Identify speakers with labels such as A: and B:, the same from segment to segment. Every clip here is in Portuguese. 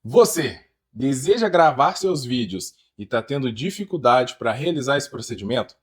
A: Você deseja gravar seus vídeos e está tendo dificuldade para realizar esse procedimento?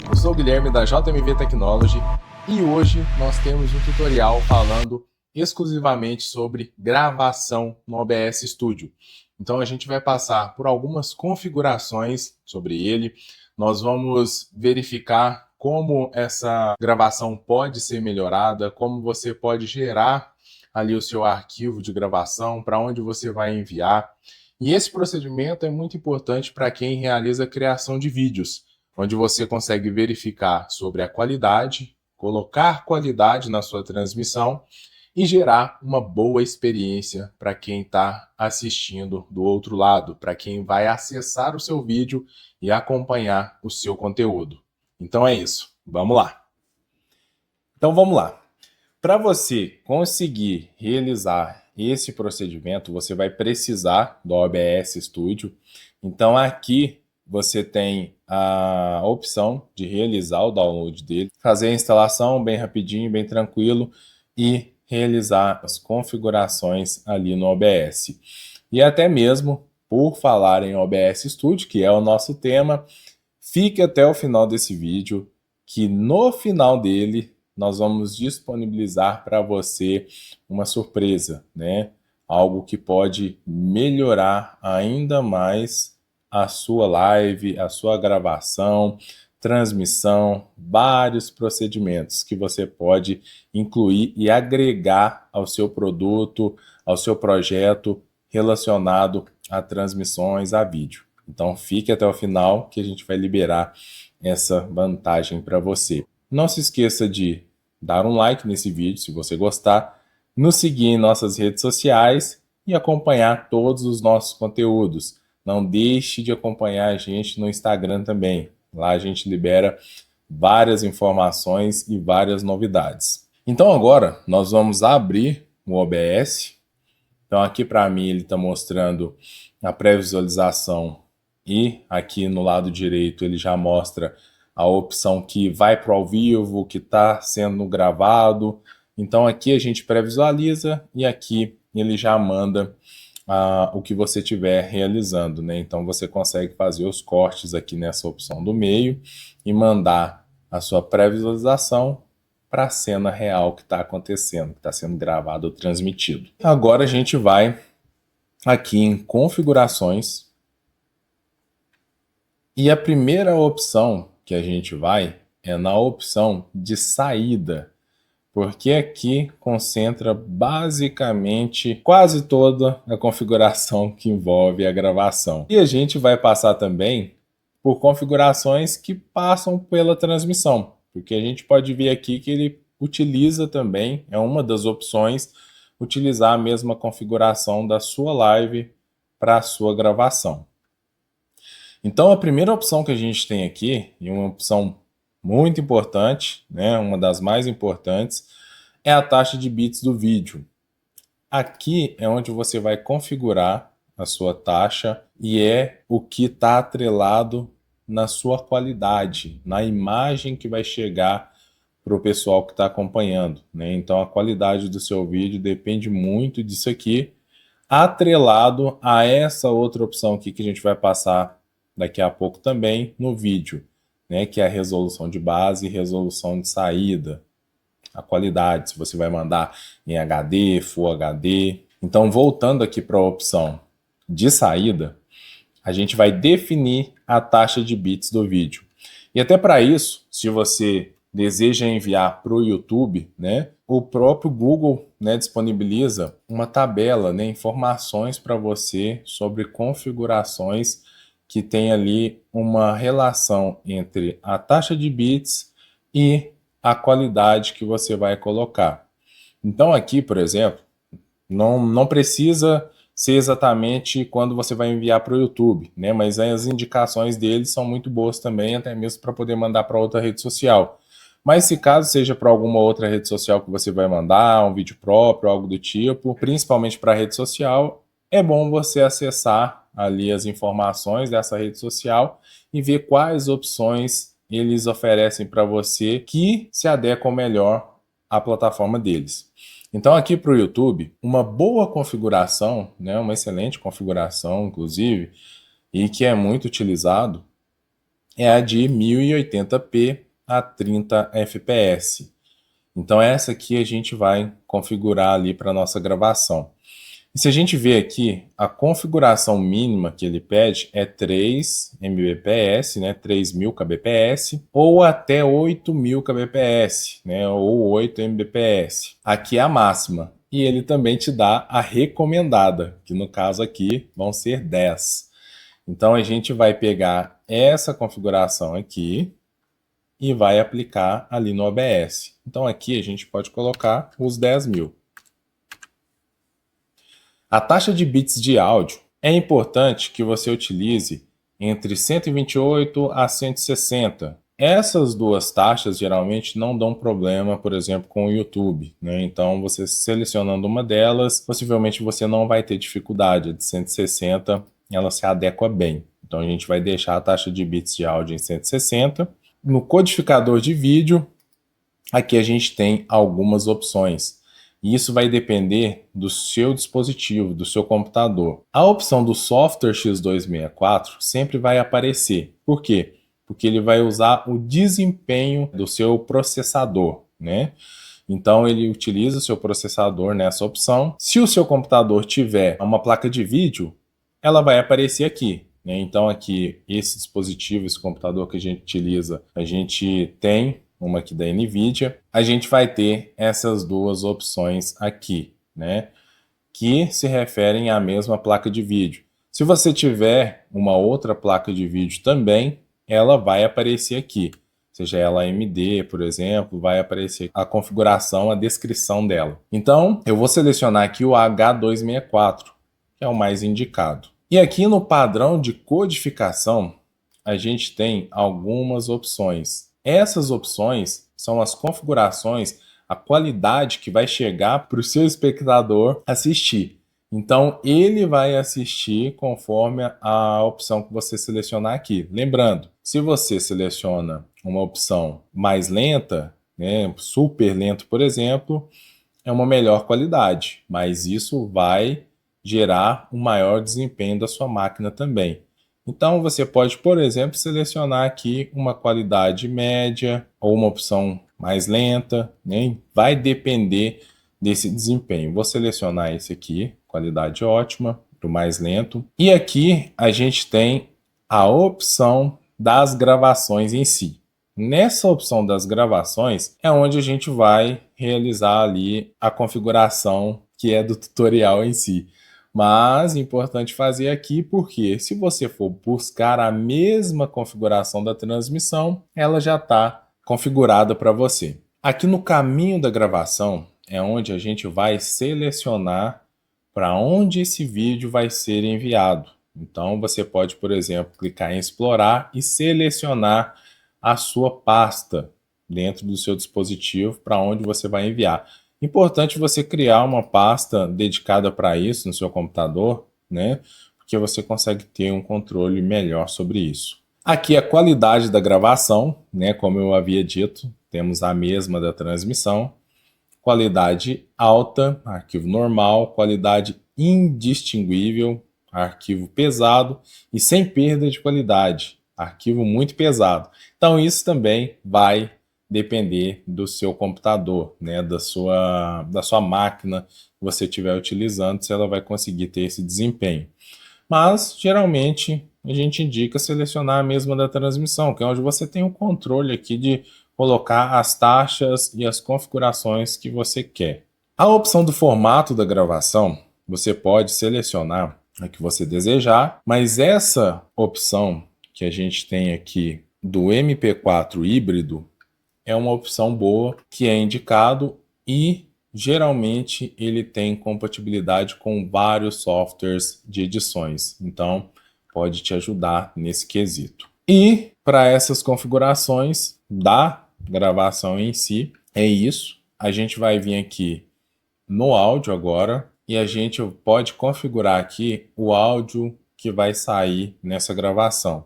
A: Eu sou o Guilherme da JMV Technology e hoje nós temos um tutorial falando exclusivamente sobre gravação no OBS Studio. Então a gente vai passar por algumas configurações sobre ele, nós vamos verificar como essa gravação pode ser melhorada, como você pode gerar ali o seu arquivo de gravação, para onde você vai enviar. E esse procedimento é muito importante para quem realiza a criação de vídeos, onde você consegue verificar sobre a qualidade, colocar qualidade na sua transmissão e gerar uma boa experiência para quem está assistindo do outro lado, para quem vai acessar o seu vídeo e acompanhar o seu conteúdo. Então é isso, vamos lá. Então vamos lá. Para você conseguir realizar esse procedimento, você vai precisar do OBS Studio. Então aqui você tem a opção de realizar o download dele, fazer a instalação bem rapidinho, bem tranquilo e realizar as configurações ali no OBS. E até mesmo, por falar em OBS Studio, que é o nosso tema, fique até o final desse vídeo, que no final dele nós vamos disponibilizar para você uma surpresa, né? Algo que pode melhorar ainda mais a sua live, a sua gravação, transmissão, vários procedimentos que você pode incluir e agregar ao seu produto, ao seu projeto relacionado a transmissões, a vídeo. Então fique até o final que a gente vai liberar essa vantagem para você. Não se esqueça de dar um like nesse vídeo se você gostar, nos seguir em nossas redes sociais e acompanhar todos os nossos conteúdos. Não deixe de acompanhar a gente no Instagram também. Lá a gente libera várias informações e várias novidades. Então agora nós vamos abrir o OBS. Então aqui para mim ele está mostrando a pré-visualização e aqui no lado direito ele já mostra a opção que vai para o ao vivo, que está sendo gravado. Então aqui a gente pré-visualiza e aqui ele já manda o que você estiver realizando, né? Então você consegue fazer os cortes aqui nessa opção do meio e mandar a sua pré-visualização para a cena real que está acontecendo, que está sendo gravado ou transmitido. Agora a gente vai aqui em configurações e a primeira opção que a gente vai é na opção de saída, porque aqui concentra basicamente quase toda a configuração que envolve a gravação. E a gente vai passar também por configurações que passam pela transmissão, porque a gente pode ver aqui que ele utiliza também, é uma das opções, utilizar a mesma configuração da sua live para a sua gravação. Então a primeira opção que a gente tem aqui, e uma opção muito importante, né, uma das mais importantes, é a taxa de bits do vídeo. Aqui é onde você vai configurar a sua taxa e é o que está atrelado na sua qualidade, na imagem que vai chegar para o pessoal que está acompanhando, né? Então a qualidade do seu vídeo depende muito disso aqui, atrelado a essa outra opção aqui que a gente vai passar daqui a pouco também no vídeo, né, que é a resolução de base e resolução de saída, a qualidade, se você vai mandar em HD, Full HD. Então, voltando aqui para a opção de saída, a gente vai definir a taxa de bits do vídeo. E até para isso, se você deseja enviar para o YouTube, né, o próprio Google, né, disponibiliza uma tabela, né, informações para você sobre configurações que tem ali uma relação entre a taxa de bits e a qualidade que você vai colocar. Então aqui, por exemplo, não precisa ser exatamente quando você vai enviar para o YouTube, né? Mas as indicações deles são muito boas também, até mesmo para poder mandar para outra rede social. Mas se caso seja para alguma outra rede social que você vai mandar, um vídeo próprio, algo do tipo, principalmente para a rede social, é bom você acessar ali as informações dessa rede social e ver quais opções eles oferecem para você que se adequam melhor à plataforma deles. Então aqui para o YouTube, uma boa configuração, né, uma excelente configuração, inclusive, e que é muito utilizado, é a de 1080p a 30 fps. Então essa aqui a gente vai configurar ali para nossa gravação. E se a gente ver aqui, a configuração mínima que ele pede é 3 Mbps, né, 3000 kbps, ou até 8000 kbps, né, ou 8 Mbps. Aqui é a máxima. E ele também te dá a recomendada, que no caso aqui vão ser 10. Então a gente vai pegar essa configuração aqui e vai aplicar ali no OBS. Então aqui a gente pode colocar os 10.000. A taxa de bits de áudio é importante que você utilize entre 128 a 160. Essas duas taxas geralmente não dão problema, por exemplo, com o YouTube, né? Então, você selecionando uma delas, possivelmente você não vai ter dificuldade. A de 160, ela se adequa bem. Então, a gente vai deixar a taxa de bits de áudio em 160. No codificador de vídeo, aqui a gente tem algumas opções. E isso vai depender do seu dispositivo, do seu computador. A opção do software X264 sempre vai aparecer. Por quê? Porque ele vai usar o desempenho do seu processador, né? Então ele utiliza o seu processador nessa opção. Se o seu computador tiver uma placa de vídeo, ela vai aparecer aqui, né? Então aqui, esse dispositivo, esse computador que a gente utiliza, a gente tem uma aqui da NVIDIA, a gente vai ter essas duas opções aqui, né? Que se referem à mesma placa de vídeo. Se você tiver uma outra placa de vídeo também, ela vai aparecer aqui. Seja ela AMD, por exemplo, vai aparecer a configuração, a descrição dela. Então, eu vou selecionar aqui o H264, que é o mais indicado. E aqui no padrão de codificação, a gente tem algumas opções. Essas opções são as configurações, a qualidade que vai chegar para o seu espectador assistir. Então, ele vai assistir conforme a opção que você selecionar aqui. Lembrando, se você seleciona uma opção mais lenta, né, super lento, por exemplo, é uma melhor qualidade, mas isso vai gerar um maior desempenho da sua máquina também. Então você pode, por exemplo, selecionar aqui uma qualidade média ou uma opção mais lenta, né? Vai depender desse desempenho. Vou selecionar esse aqui, qualidade ótima, para o mais lento. E aqui a gente tem a opção das gravações em si. Nessa opção das gravações é onde a gente vai realizar ali a configuração que é do tutorial em si. Mas é importante fazer aqui porque se você for buscar a mesma configuração da transmissão, ela já está configurada para você. Aqui no caminho da gravação é onde a gente vai selecionar para onde esse vídeo vai ser enviado. Então você pode, por exemplo, clicar em explorar e selecionar a sua pasta dentro do seu dispositivo para onde você vai enviar. Importante você criar uma pasta dedicada para isso no seu computador, né? Porque você consegue ter um controle melhor sobre isso. Aqui a qualidade da gravação, né? Como eu havia dito, temos a mesma da transmissão. Qualidade alta, arquivo normal, qualidade indistinguível, arquivo pesado e sem perda de qualidade, arquivo muito pesado. Então isso também vai depender do seu computador, né, da sua máquina que você estiver utilizando, se ela vai conseguir ter esse desempenho. Mas, geralmente, a gente indica selecionar a mesma da transmissão, que é onde você tem o controle aqui de colocar as taxas e as configurações que você quer. A opção do formato da gravação, você pode selecionar a que você desejar, mas essa opção que a gente tem aqui do MP4 híbrido, é uma opção boa que é indicado e geralmente ele tem compatibilidade com vários softwares de edições. Então pode te ajudar nesse quesito. E para essas configurações da gravação em si, é isso. A gente vai vir aqui no áudio agora e a gente pode configurar aqui o áudio que vai sair nessa gravação.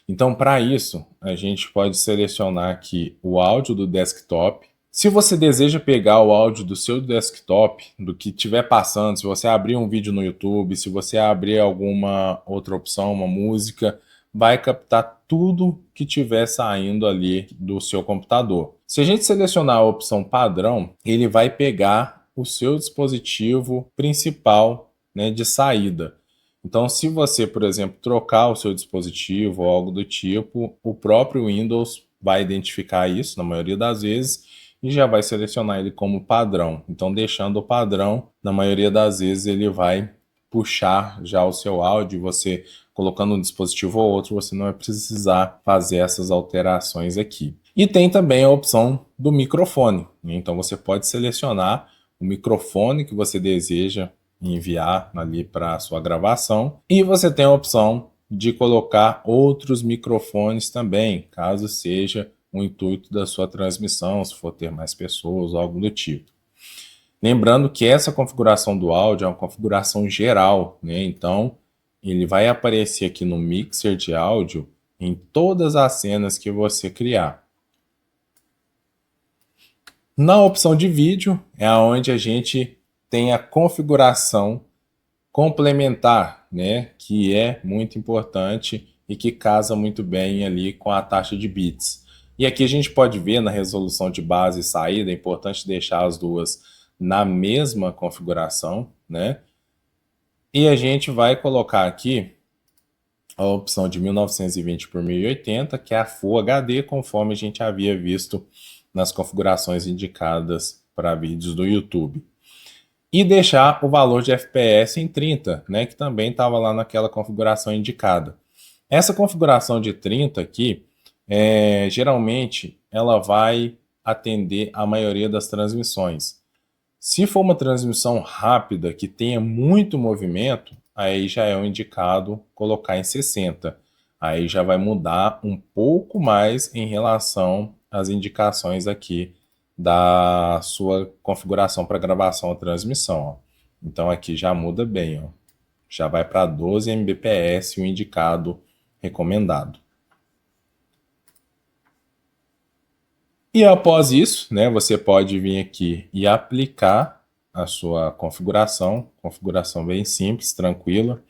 A: Então, para isso, a gente pode selecionar aqui o áudio do desktop. Se você deseja pegar o áudio do seu desktop, do que estiver passando, se você abrir um vídeo no YouTube, se você abrir alguma outra opção, uma música, vai captar tudo que estiver saindo ali do seu computador. Se a gente selecionar a opção padrão, ele vai pegar o seu dispositivo principal, né, de saída. Então, se você, por exemplo, trocar o seu dispositivo ou algo do tipo, o próprio Windows vai identificar isso na maioria das vezes e já vai selecionar ele como padrão. Então, deixando o padrão, na maioria das vezes ele vai puxar já o seu áudio, você colocando um dispositivo ou outro, você não vai precisar fazer essas alterações aqui. E tem também a opção do microfone. Então, você pode selecionar o microfone que você deseja enviar ali para a sua gravação. E você tem a opção de colocar outros microfones também, caso seja o intuito da sua transmissão, se for ter mais pessoas ou algo do tipo. Lembrando que essa configuração do áudio é uma configuração geral, né? Então, ele vai aparecer aqui no mixer de áudio em todas as cenas que você criar. Na opção de vídeo é onde a gente tem a configuração complementar, né, que é muito importante e que casa muito bem ali com a taxa de bits. E aqui a gente pode ver na resolução de base e saída, é importante deixar as duas na mesma configuração, né? E a gente vai colocar aqui a opção de 1920 por 1080, que é a Full HD, conforme a gente havia visto nas configurações indicadas para vídeos do YouTube. E deixar o valor de FPS em 30, né, que também estava lá naquela configuração indicada. Essa configuração de 30 aqui, geralmente, ela vai atender a maioria das transmissões. Se for uma transmissão rápida, que tenha muito movimento, aí já é o indicado colocar em 60. Aí já vai mudar um pouco mais em relação às indicações aqui da sua configuração para gravação ou transmissão. Ó. Então aqui já muda bem, ó. Já vai para 12 Mbps o indicado recomendado. E após isso, né, você pode vir aqui e aplicar a sua configuração bem simples, tranquila.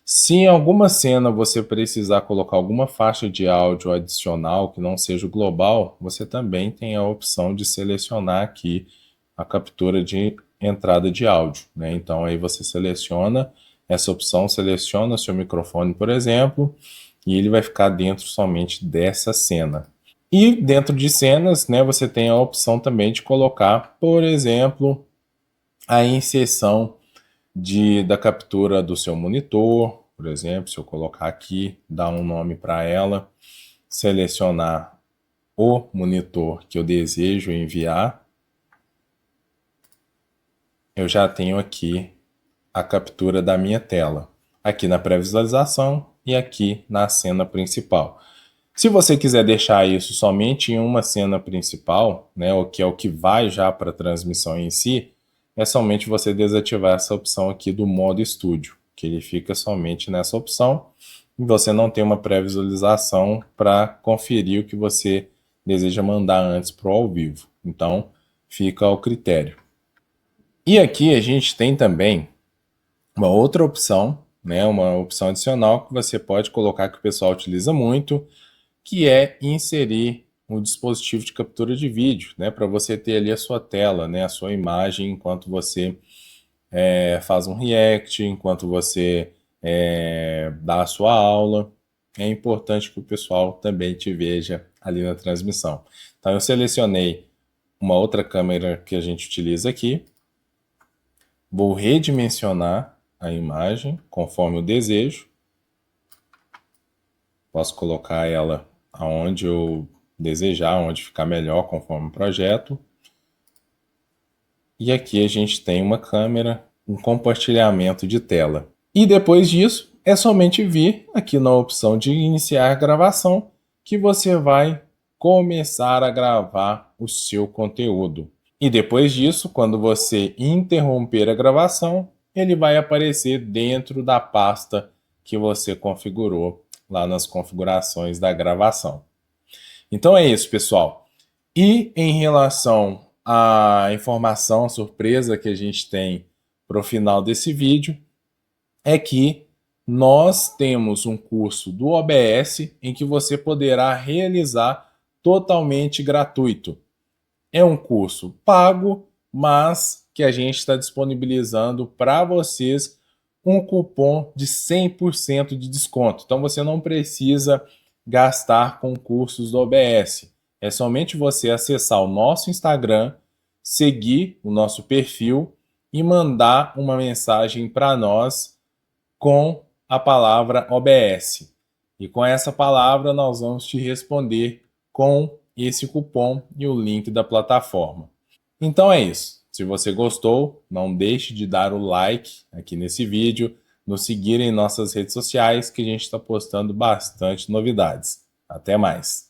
A: Se em alguma cena você precisar colocar alguma faixa de áudio adicional que não seja o global, você também tem a opção de selecionar aqui a captura de entrada de áudio, né? Então aí você seleciona essa opção, seleciona seu microfone, por exemplo, e ele vai ficar dentro somente dessa cena. E dentro de cenas, né, você tem a opção também de colocar, por exemplo, a inserção da captura do seu monitor, por exemplo, se eu colocar aqui, dar um nome para ela, selecionar o monitor que eu desejo enviar, eu já tenho aqui a captura da minha tela, aqui na pré-visualização e aqui na cena principal. Se você quiser deixar isso somente em uma cena principal, né, o que é o que vai já para a transmissão em si, é somente você desativar essa opção aqui do modo estúdio, que ele fica somente nessa opção e você não tem uma pré-visualização para conferir o que você deseja mandar antes para o ao vivo. Então, fica ao critério. E aqui a gente tem também uma outra opção, né, uma opção adicional que você pode colocar que o pessoal utiliza muito, que é inserir um dispositivo de captura de vídeo, né, para você ter ali a sua tela, né, a sua imagem enquanto você faz um react, enquanto você dá a sua aula. É importante que o pessoal também te veja ali na transmissão. Então eu selecionei uma outra câmera que a gente utiliza aqui, vou redimensionar a imagem conforme eu desejo, posso colocar ela aonde eu desejar, onde ficar melhor conforme o projeto. E aqui a gente tem uma câmera, um compartilhamento de tela. E depois disso, é somente vir aqui na opção de iniciar gravação que você vai começar a gravar o seu conteúdo. E depois disso, quando você interromper a gravação, ele vai aparecer dentro da pasta que você configurou lá nas configurações da gravação. Então é isso, pessoal. E em relação à informação surpresa que a gente tem para o final desse vídeo, é que nós temos um curso do OBS em que você poderá realizar totalmente gratuito. É um curso pago, mas que a gente está disponibilizando para vocês um cupom de 100% de desconto. Então você não precisa gastar com cursos do OBS. É somente você acessar o nosso Instagram, seguir o nosso perfil e mandar uma mensagem para nós com a palavra OBS. E com essa palavra nós vamos te responder com esse cupom e o link da plataforma. Então é isso. Se você gostou, não deixe de dar o like aqui nesse vídeo, nos seguir em nossas redes sociais que a gente está postando bastante novidades. Até mais!